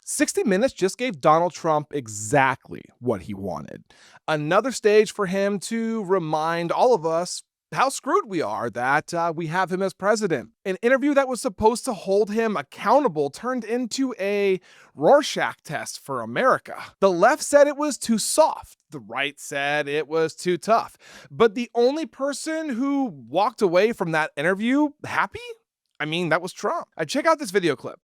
60 Minutes just gave Donald Trump exactly what he wanted. Another stage for him to remind all of us how screwed we are that we have him as president. An interview that was supposed to hold him accountable turned into a Rorschach test for America. The left said it was too soft. The right said it was too tough. But the only person who walked away from that interview happy? I mean, that was Trump. Check out this video clip.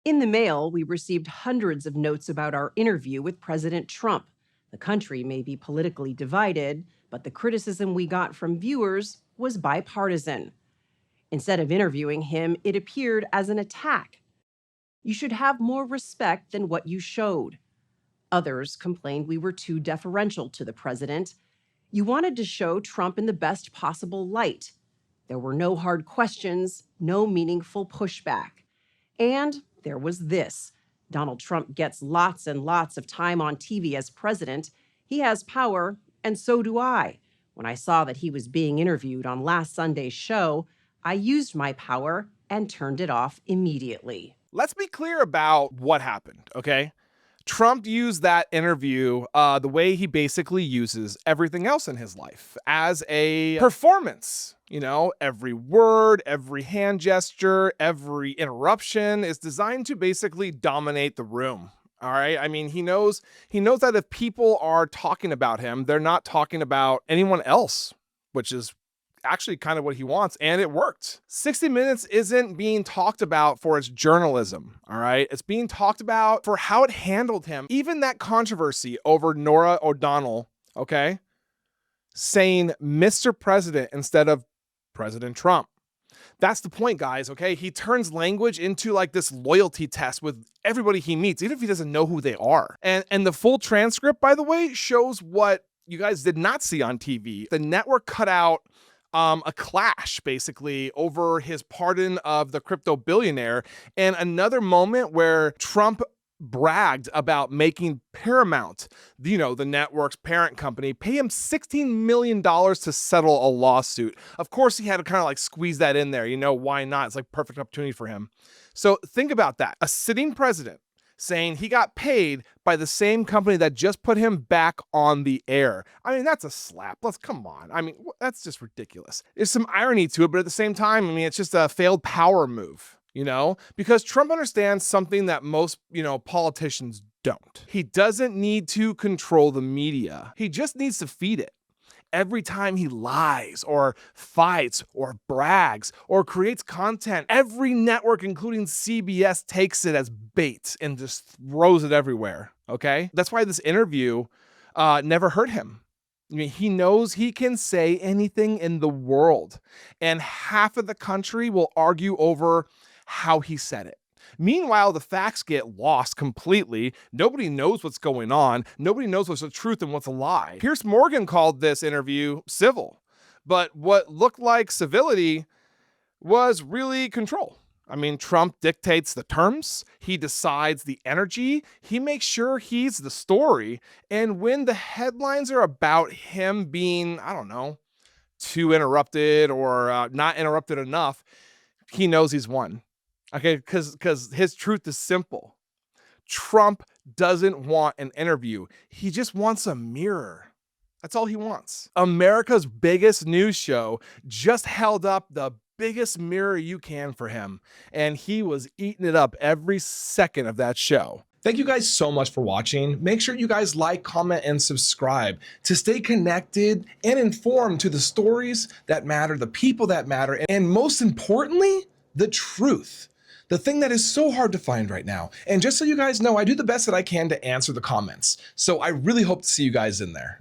In the mail, we received hundreds of notes about our interview with President Trump. The country may be politically divided, but the criticism we got from viewers was bipartisan. Instead of interviewing him, it appeared as an attack. You should have more respect than what you showed. Others complained we were too deferential to the president. You wanted to show Trump in the best possible light. There were no hard questions, no meaningful pushback. And there was this. Donald Trump gets lots and lots of time on TV as president. He has power, and so do I. When I saw that he was being interviewed on last Sunday's show, I used my power and turned it off immediately. Let's be clear about what happened, okay? Trump used that interview the way he basically uses everything else in his life as a performance. You know, every word, every hand gesture, every interruption is designed to basically dominate the room. All right. I mean, he knows that if people are talking about him, they're not talking about anyone else, which is actually kind of what he wants, and it worked. 60 Minutes isn't being talked about for its journalism, all right? It's being talked about for how it handled him. Even that controversy over Norah O'Donnell, okay, saying Mr. President instead of President Trump. That's the point, guys, okay? He turns language into like this loyalty test with everybody he meets, even if he doesn't know who they are. And the full transcript, by the way, shows what you guys did not see on TV. The network cut out a clash basically over his pardon of the crypto billionaire, and another moment where Trump bragged about making Paramount, the network's parent company, pay him $16 million to settle a lawsuit. Of course, he had to kind of like squeeze that in there. Why not? It's like perfect opportunity for him. So think about that. A sitting president saying he got paid by the same company that just put him back on the air. I mean, that's a slap. Come on. I mean, that's just ridiculous. There's some irony to it, but at the same time, I mean, it's just a failed power move, because Trump understands something that most, politicians don't. He doesn't need to control the media. He just needs to feed it. Every time he lies or fights or brags or creates content, every network, including CBS, takes it as bait and just throws it everywhere, okay? That's why this interview never hurt him. I mean, he knows he can say anything in the world, and half of the country will argue over how he said it. Meanwhile, the facts get lost completely. Nobody knows what's going on. Nobody knows what's the truth and what's a lie. Piers Morgan called this interview civil, but what looked like civility was really control. I mean, Trump dictates the terms. He decides the energy. He makes sure he's the story. And when the headlines are about him being, I don't know, too interrupted or not interrupted enough, he knows he's won. Okay, because his truth is simple. Trump doesn't want an interview. He just wants a mirror. That's all he wants. America's biggest news show just held up the biggest mirror you can for him, and he was eating it up every second of that show. Thank you guys so much for watching. Make sure you guys like, comment, and subscribe to stay connected and informed to the stories that matter, the people that matter, and most importantly, the truth. The thing that is so hard to find right now. And just so you guys know, I do the best that I can to answer the comments. So I really hope to see you guys in there.